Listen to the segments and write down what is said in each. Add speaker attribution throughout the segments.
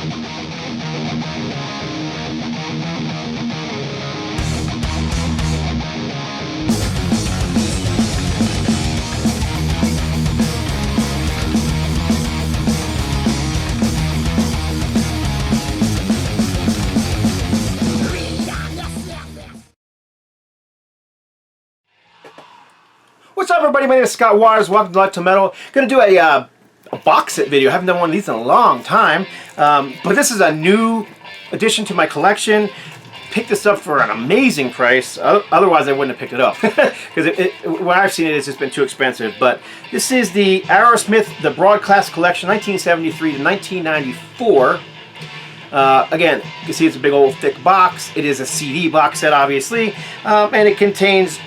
Speaker 1: What's up, everybody? My name is Scott Waters. Welcome to Life to Metal. Going to do a box set video. I haven't done one of these in a long time. But this is a new addition to my collection. Picked this up for an amazing price. Otherwise, I wouldn't have picked it up. Because when I've seen it, it's just been too expensive. But this is the Aerosmith, the Broadcast Collection, 1973 to 1994. Again, you can see it's a big old thick box. It is a CD box set, obviously. And it contains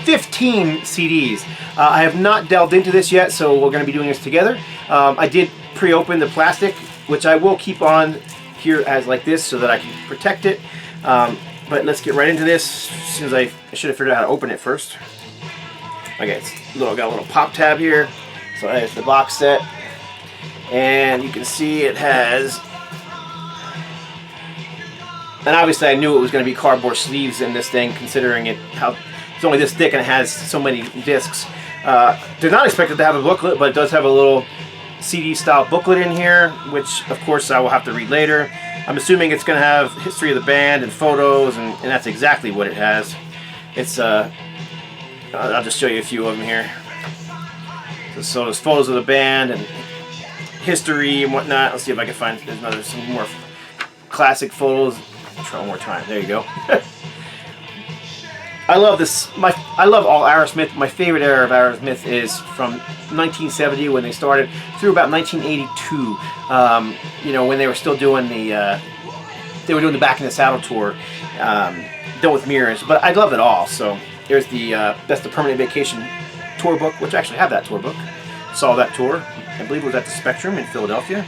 Speaker 1: 15 CDs. I have not delved into this yet, so we're going to be doing this together. I did pre-open the plastic, which I will keep on here as like this so that I can protect it. But let's get right into this. As soon as I should have figured out how to open it first. Okay, it's got a little pop tab here. So there's the box set. And you can see it has... And obviously I knew it was going to be cardboard sleeves in this thing, considering how it's only this thick and it has so many discs. Did not expect it to have a booklet, but it does have a little CD style booklet in here, which of course I will have to read later. I'm assuming it's going to have history of the band and photos, and that's exactly what it has. It's I'll just show you a few of them here. So there's photos of the band and history and whatnot. Let's see if I can find some more classic photos. I'll try one more time. There you go. I love this. I love all Aerosmith. My favorite era of Aerosmith is from 1970 when they started through about 1982. You know, when they were still doing the Back in the Saddle tour, Done with Mirrors. But I love it all. So there's that's the Permanent Vacation tour book, which I actually have that tour book. Saw that tour. I believe it was at the Spectrum in Philadelphia.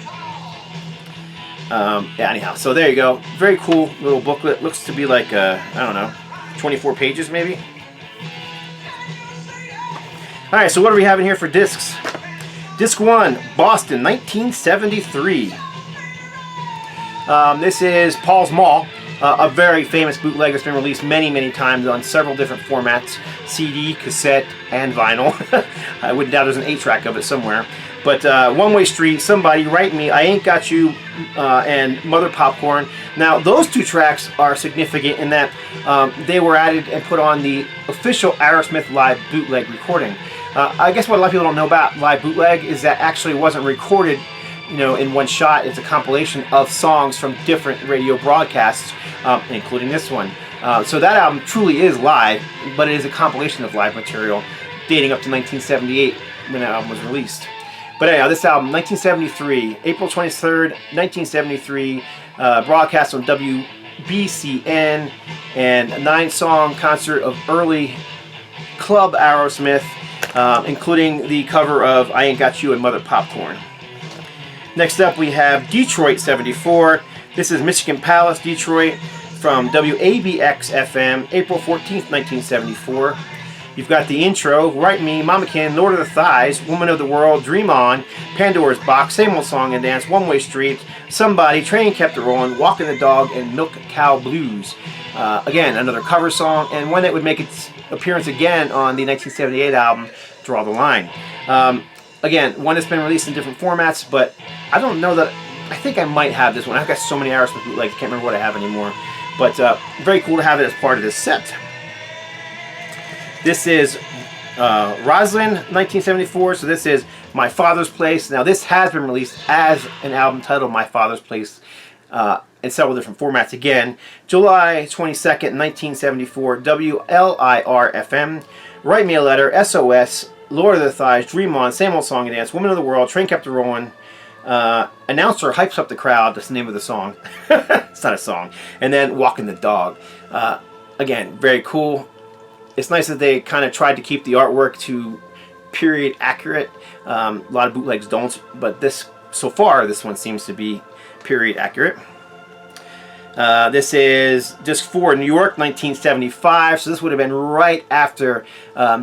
Speaker 1: Yeah. Anyhow, so there you go. Very cool little booklet. Looks to be like I don't know, 24 pages maybe. Alright, so what are we having here for discs? Disc 1, Boston, 1973. This is Paul's Mall, a very famous bootleg that's been released many times on several different formats. CD, cassette, and vinyl. I wouldn't doubt there's an 8-track of it somewhere. But One Way Street, Somebody, Write Me, I Ain't Got You, and Mother Popcorn. Now, those two tracks are significant in that they were added and put on the official Aerosmith live bootleg recording. I guess what a lot of people don't know about live bootleg is that actually wasn't recorded, you know, in one shot. It's a compilation of songs from different radio broadcasts, including this one. So that album truly is live, but it is a compilation of live material dating up to 1978 when that album was released. But anyhow, this album, 1973, April 23rd, 1973, broadcast on WBCN, and a 9-song concert of early club Aerosmith, including the cover of I Ain't Got You and Mother Popcorn. Next up we have Detroit 74. This is Michigan Palace, Detroit, from WABX-FM, April 14th, 1974. You've got the intro, Write Me, Mama Can, Lord of the Thighs, Woman of the World, Dream On, Pandora's Box, Same Old Song and Dance, One Way Street, Somebody, Train Kept It Rolling, Walking the Dog, and Milk Cow Blues. Again, another cover song, and one that would make its appearance again on the 1978 album, Draw the Line. Again, one that's been released in different formats, but I don't know that, I think I might have this one. I've got so many Aerosmith bootlegs, I can't remember what I have anymore. But very cool to have it as part of this set. This is Roslyn, 1974, so this is My Father's Place. Now this has been released as an album titled My Father's Place in several different formats again. July 22nd, 1974, WLIR-FM, Write Me a Letter, SOS, Lord of the Thighs, Dream On, Same Old Song and Dance, Woman of the World, Train Kept It Rolling, Announcer Hypes Up the Crowd, that's the name of the song. It's not a song. And then Walking the Dog. Again, very cool. It's nice that they kind of tried to keep the artwork to period accurate. A lot of bootlegs don't, but so far this one seems to be period accurate. This is disc 4, New York, 1975. So this would have been right after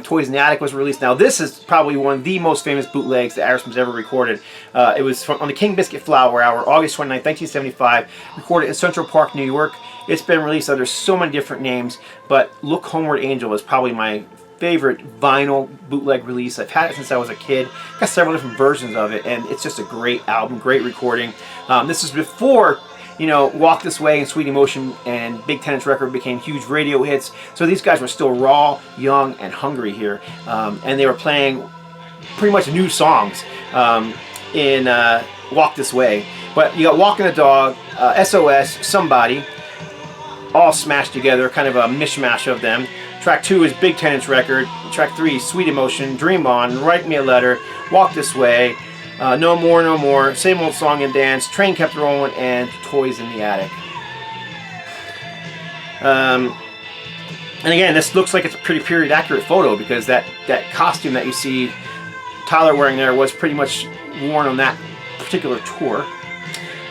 Speaker 1: Toys in the Attic was released. Now this is probably one of the most famous bootlegs that Aerosmith's ever recorded. It was on the King Biscuit Flower Hour, August 29, 1975, recorded in Central Park, New York. It's been released under so many different names, but Look Homeward Angel is probably my favorite vinyl bootleg release. I've had it since I was a kid. Got several different versions of it, and it's just a great album, great recording. This is before, you know, Walk This Way and Sweet Emotion and Big 10-inch record became huge radio hits. So these guys were still raw, young, and hungry here, and they were playing pretty much new songs in Walk This Way. But you got Walking the Dog, SOS, Somebody, all smashed together, kind of a mishmash of them. Track 2 is Big 10-inch record. Track 3, Sweet Emotion, Dream On, Write Me a Letter, Walk This Way, No More, No More, Same Old Song and Dance, Train Kept Rolling, and Toys in the Attic. And again, this looks like it's a pretty period accurate photo, because that costume that you see Tyler wearing there was pretty much worn on that particular tour.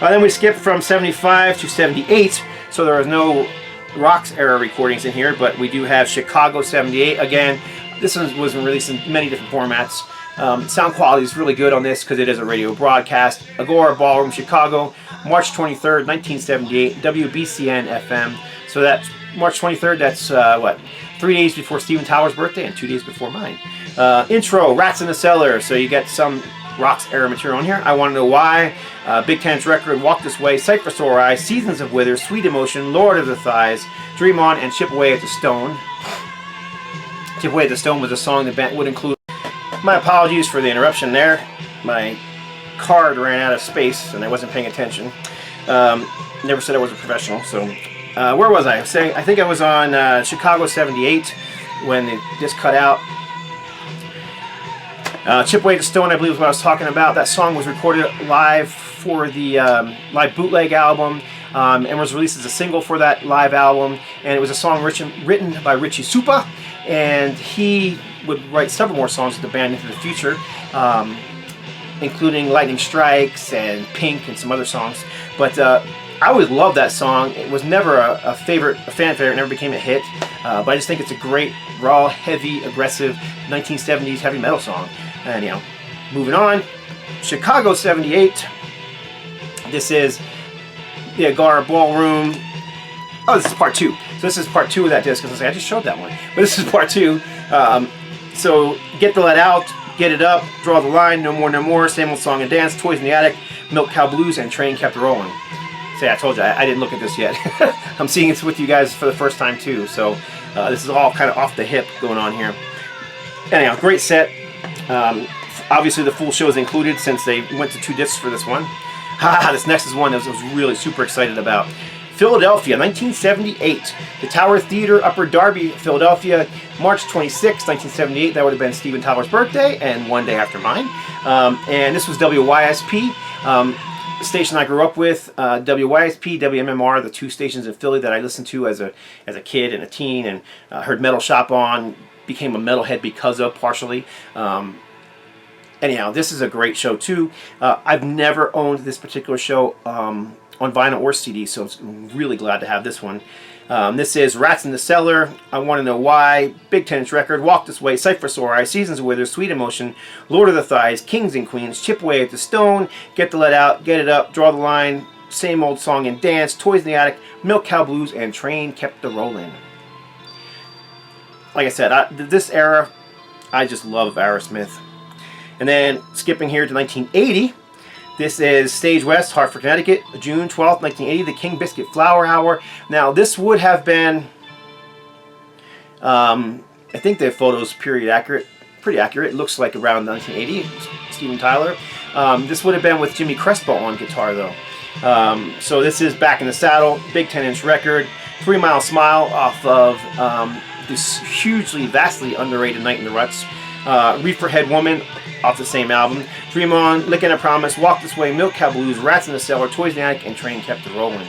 Speaker 1: Then we skip from 75 to 78, so there was no Rocks era recordings in here, but we do have Chicago 78. Again, this one was released in many different formats. Sound quality is really good on this because it is a radio broadcast. Agora Ballroom, Chicago, March 23rd, 1978, WBCN FM. So that's March 23rd, that's what, 3 days before Steven Tyler's birthday and 2 days before mine. Intro, Rats in the Cellar, so you get some Rocks era material on here. I Want to Know Why, Big 10-inch record, Walk This Way, Sight for Sore Eyes, Seasons of Wither, Sweet Emotion, Lord of the Thighs, Dream On, and Chip Away at the Stone. Chip Away at the Stone was a song the band would include. My apologies for the interruption there. My card ran out of space and I wasn't paying attention. Never said I was a professional, so where was I? I think I was on Chicago 78 when they just cut out. Chip Away at the Stone, I believe, is what I was talking about. That song was recorded live for the live Bootleg album, and was released as a single for that live album. And it was a song written by Richie Supa, and he would write several more songs with the band into the future, including Lightning Strikes and Pink and some other songs. But I always loved that song. It was never a fan favorite, never became a hit. But I just think it's a great, raw, heavy, aggressive 1970s heavy metal song. And, you know, moving on, Chicago 78. This is the Agora Ballroom. Oh, this is part 2. So this is part 2 of that disc. I just showed that one. But this is part 2. So Get the Let Out, Get It Up, Draw the Line, No More, No More, Same Old Song and Dance, Toys in the Attic, Milk Cow Blues, and Train Kept Rolling. See, I told you, I didn't look at this yet. I'm seeing this with you guys for the first time too. So this is all kind of off the hip going on here. Anyhow, great set. Obviously the full show is included since they went to 2 discs for this one. This next is one that I was really super excited about. Philadelphia, 1978. The Tower Theater, Upper Darby, Philadelphia, March 26, 1978. That would have been Steven Tyler's birthday and one day after mine. And this was WYSP, the station I grew up with. WYSP, WMMR, the 2 stations in Philly that I listened to as a kid and a teen, and heard Metal Shop on, became a metalhead because of, partially. Anyhow, this is a great show too. I've never owned this particular show on vinyl or CD, so I'm really glad to have this one. This is Rats in the Cellar, I Want to Know Why, Big 10-inch record, Walk This Way, Sight for Sore Eyes, Seasons of Wither, Sweet Emotion, Lord of the Thighs, Kings and Queens, Chip Away at the Stone, Get the Let Out, Get It Up, Draw the Line, Same Old Song and Dance, Toys in the Attic, Milk Cow Blues, and Train Kept the Rollin'. Like I said, this era, I just love Aerosmith. And then skipping here to 1980, this is Stage West, Hartford, Connecticut, June 12th, 1980, the King Biscuit Flower Hour. Now, this would have been, I think the photo's pretty accurate. It looks like around 1980, Steven Tyler. This would have been with Jimmy Crespo on guitar, though. So this is Back in the Saddle, big 10-inch record, 3 Mile Smile off of this hugely, vastly underrated Night in the Ruts. Reefer Head Woman off the same album. Dream On, Lickin' a Promise, Walk This Way, Milk Cow Blues, Rats in the Cellar, Toys in the Attic, and Train Kept it Rolling.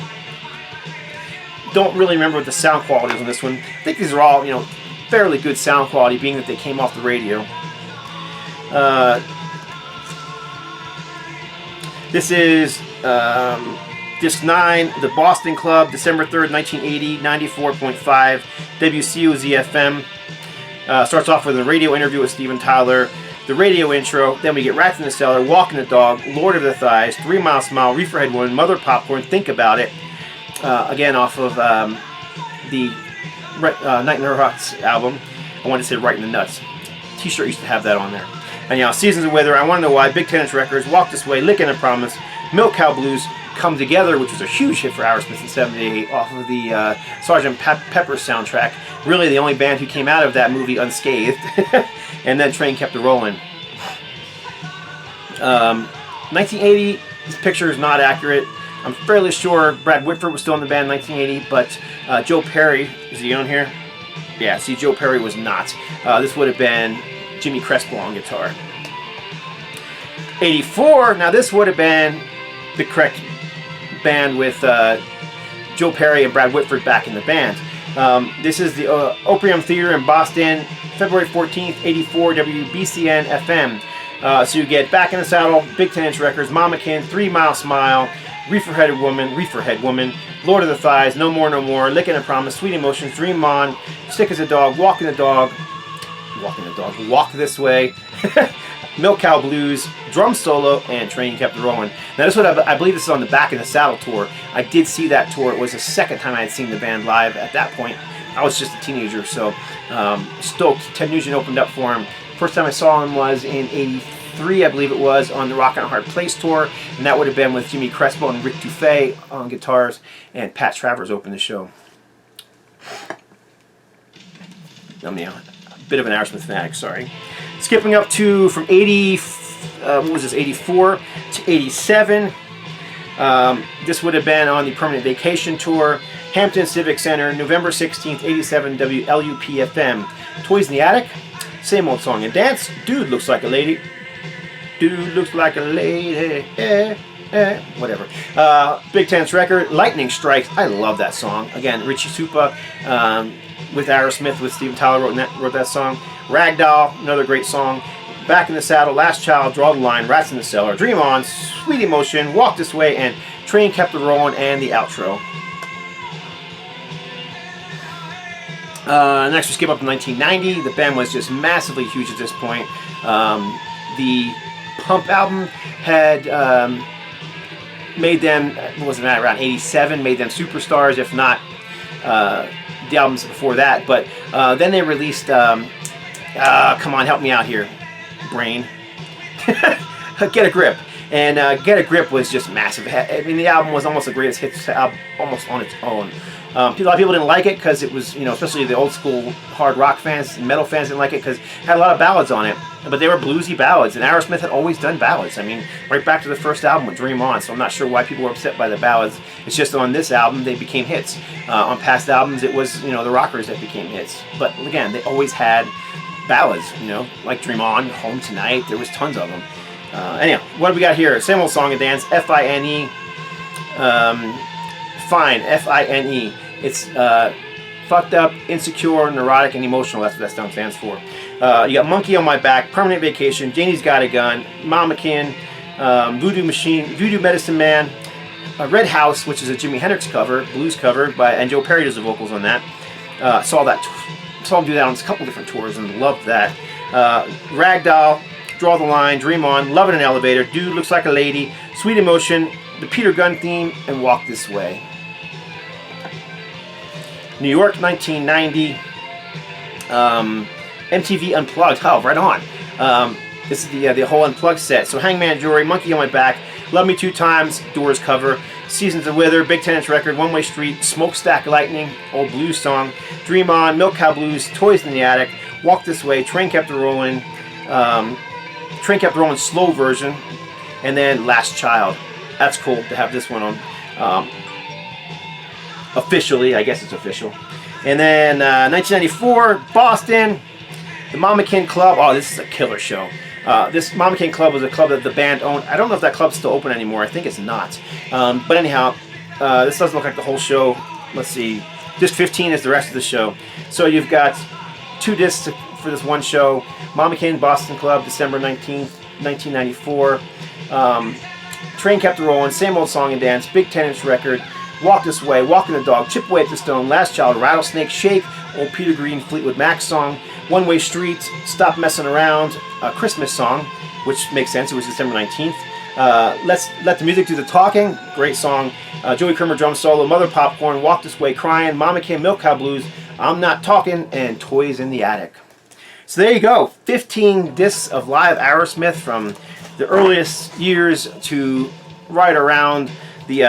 Speaker 1: Don't really remember what the sound quality is on this one. I think these are all, you know, fairly good sound quality, being that they came off the radio. This is Disc 9, The Boston Club, December 3rd, 1980, 94.5, WCOZ-FM. Starts off with a radio interview with Steven Tyler, the radio intro, then we get Rats in the Cellar, Walking the Dog, Lord of the Thighs, 3 Mile Smile, Reeferhead Woman, Mother Popcorn, Think About It. Again, off of the Night in the Ruts album. I wanted to say Right in the Nuts. T-shirt used to have that on there. And Seasons of Weather, I Want to Know Why, Big Tennis Records, Walk This Way, Lickin' a Promise, Milk Cow Blues, Come Together, which was a huge hit for Aerosmith in '78, off of the Sgt. Pepper soundtrack. Really the only band who came out of that movie unscathed. And then Train Kept It Rolling. 1980, this picture is not accurate. I'm fairly sure Brad Whitford was still in the band in 1980, but Joe Perry, is he on here? Yeah, see, Joe Perry was not. This would have been Jimmy Crespo on guitar. 84, now this would have been the correct band with Joe Perry and Brad Whitford back in the band. This is the Opium Theater in Boston, February 14th, 84, WBCN FM. So you get Back in the Saddle, Big 10 Inch Records, Mama Kin, 3 Mile Smile, Reeferhead Woman, Lord of the Thighs, No More, No More, Lickin' a Promise, Sweet Emotions, Dream On, Sick as a Dog, Walk This Way, Milk Cow Blues, Drum Solo, and Train Kept It Rolling. Now this one, I believe this is on the Back in the Saddle tour. I did see that tour. It was the second time I had seen the band live. At that point, I was just a teenager, so stoked. Ted Nugent opened up for him. First time I saw him was in '83, I believe it was, on the Rockin' a Hard Place tour, and that would have been with Jimmy Crespo and Rick Dufay on guitars, and Pat Travers opened the show. I'm a bit of an Aerosmith fanatic, sorry. Skipping up to from 84 to 87. This would have been on the Permanent Vacation tour, Hampton Civic Center, November 16th, 87, WLUP-FM. Toys in the Attic, same old song and dance. Dude Looks Like a Lady. Dude Looks Like a Lady. Whatever. Big Ten's record, Lightning Strikes. I love that song. Again, Richie Supa with Aerosmith, with Steven Tyler wrote that song. Ragdoll, another great song. Back in the Saddle, Last Child, Draw the Line, Rats in the Cellar, Dream On, Sweet Emotion, Walk This Way, and Train Kept It Rolling, and the outro. Next we skip up to 1990. The band was just massively huge at this point. The Pump album had made them, what was it, around 87, made them superstars, if not the albums before that. But then they released, come on, help me out here, brain. Get a Grip. And Get a Grip was just massive. I mean, the album was almost the greatest hits album, almost on its own. A lot of people didn't like it because it was, especially the old school hard rock fans and metal fans didn't like it because it had a lot of ballads on it. But they were bluesy ballads, and Aerosmith had always done ballads. I mean, right back to the first album with Dream On, so I'm not sure why people were upset by the ballads. It's just on this album they became hits. On past albums it was, the rockers that became hits. But again, they always had ballads, like Dream On, Home Tonight, there was tons of them. Anyhow, what do we got here? Same old song and dance, F-I-N-E. Fine, F-I-N-E. It's fucked up, insecure, neurotic, and emotional. That's what that song stands for. You got Monkey on My Back, Permanent Vacation, Janie's Got a Gun, Mama Kin, Voodoo Medicine Man, Red House, which is a Jimi Hendrix cover, blues cover, and Joe Perry does the vocals on that. Saw him do that on a couple different tours and loved that. Ragdoll, Draw the Line, Dream On, Love in an Elevator, Dude Looks Like a Lady, Sweet Emotion, the Peter Gunn Theme, and Walk This Way. New York, 1990. MTV Unplugged. Oh, right on. This is the whole Unplugged set. So Hangman Jory, Monkey on My Back, Love Me Two Times, Doors cover, Seasons of Weather, Big 10 Inch Record, One Way Street, Smokestack Lightning, old blues song, Dream On, Milk Cow Blues, Toys in the Attic, Walk This Way, Train Kept It Rolling, slow version, and then Last Child. That's cool to have this one on. Officially, I guess it's official. And then 1994, Boston, the Mama Kin Club. Oh, this is a killer show. This Mama Kin Club was a club that the band owned. I don't know if that club's still open anymore. I think it's not. But anyhow, this doesn't look like the whole show. Let's see. Disc 15 is the rest of the show. So you've got 2 discs for this one show. Mama Kin Boston Club, December 19th, 1994. Train Kept a Rollin', Same Old Song and Dance, Big 10-inch record, Walk This Way, Walking the Dog, Chip Away at the Stone, Last Child, Rattlesnake, Shake, Old Peter Green, Fleetwood Mac song, One Way Street, Stop Messing Around, a Christmas song, which makes sense, it was December 19th. Let's Let the Music Do the Talking, great song. Joey Crimmer drum solo, Mother Popcorn, Walk This Way, Crying, Mama Came Milk Cow Blues, I'm Not Talking, and Toys in the Attic. So there you go, 15 discs of live Aerosmith from the earliest years to right around the,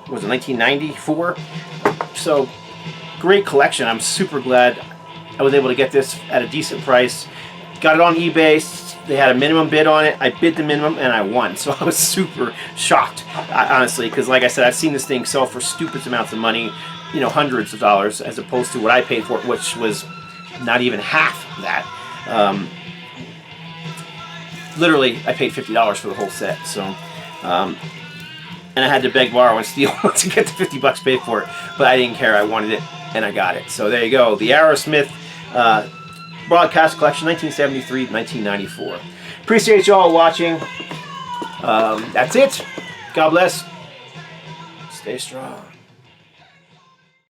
Speaker 1: was it 1994? So, great collection. I'm super glad I was able to get this at a decent price. Got it on eBay. They had a minimum bid on it. I bid the minimum and I won. So I was super shocked, honestly, because like I said, I've seen this thing sell for stupid amounts of money, you know, hundreds of dollars, as opposed to what I paid for it, which was not even half that. Literally, I paid $50 for the whole set. So, and I had to beg, borrow, and steal to get the $50 paid for it. But I didn't care. I wanted it, and I got it. So there you go. The Aerosmith Broadcast Collection, 1973 to 1994. Appreciate you all watching. That's it. God bless. Stay strong.